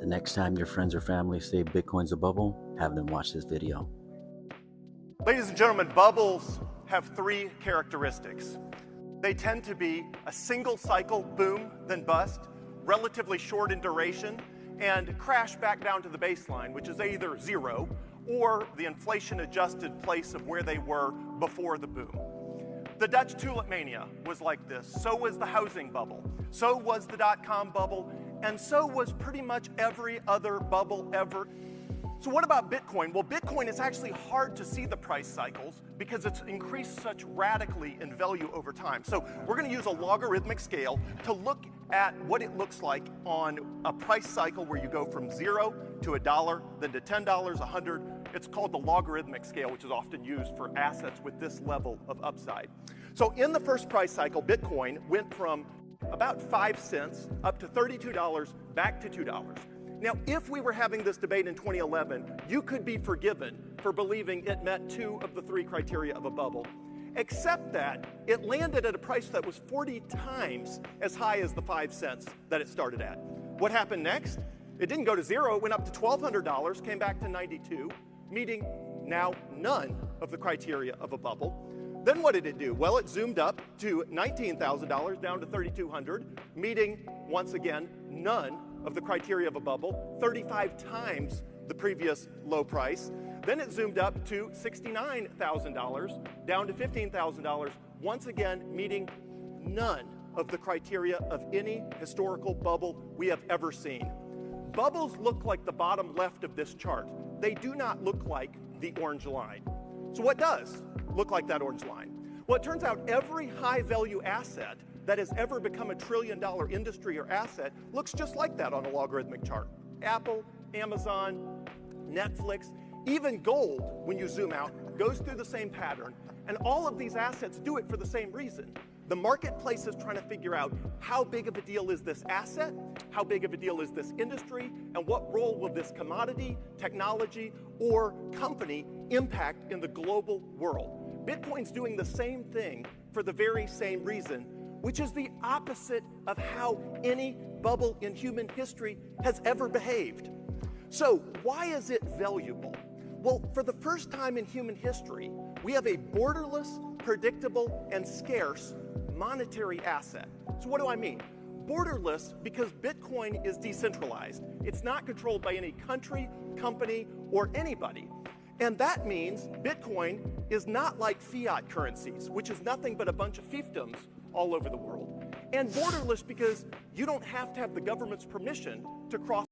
The next time your friends or family say Bitcoin's a bubble, have them watch this video. Ladies and gentlemen, bubbles have three characteristics. They tend to be a single cycle boom, then bust, relatively short in duration, and crash back down to the baseline, which is either zero or the inflation-adjusted place of where they were before the boom. The Dutch tulip mania was like this. So was the housing bubble. So was the dot-com bubble. And so was pretty much every other bubble ever. So what about Bitcoin? Well, Bitcoin is actually hard to see the price cycles because it's increased such radically in value over time. So we're going to use a logarithmic scale to look at what it looks like on a price cycle where you go from $0 to $1, then to $10, $100. It's called the logarithmic scale, which is often used for assets with this level of upside. So in the first price cycle, Bitcoin went from about 5 cents up to $32, back to $2. Now, if we were having this debate in 2011, you could be forgiven for believing it met 2 of the 3 criteria of a bubble, except that it landed at a price that was 40 times as high as the 5 cents that it started at. What happened next? It didn't go to 0, it went up to $1,200, came back to 92, meeting now none of the criteria of a bubble. Then what did it do? Well, it zoomed up to $19,000, down to $3,200, meeting, once again, none of the criteria of a bubble, 35 times the previous low price. Then it zoomed up to $69,000, down to $15,000, once again meeting none of the criteria of any historical bubble we have ever seen. Bubbles look like the bottom left of this chart. They do not look like the orange line. So what does look like that orange line? Well, it turns out every high value asset that has ever become a $1 trillion industry or asset looks just like that on a logarithmic chart. Apple, Amazon, Netflix, even gold, when you zoom out, goes through the same pattern. And all of these assets do it for the same reason. The marketplace is trying to figure out how big of a deal is this asset, how big of a deal is this industry, and what role will this commodity, technology, or company impact in the global world. Bitcoin's doing the same thing for the very same reason, which is the opposite of how any bubble in human history has ever behaved. So why is it valuable? Well, for the first time in human history, we have a borderless, predictable, and scarce monetary asset. So what do I mean? Borderless because Bitcoin is decentralized. It's not controlled by any country, company, or anybody. And that means Bitcoin is not like fiat currencies, which is nothing but a bunch of fiefdoms all over the world. And borderless because you don't have to have the government's permission to cross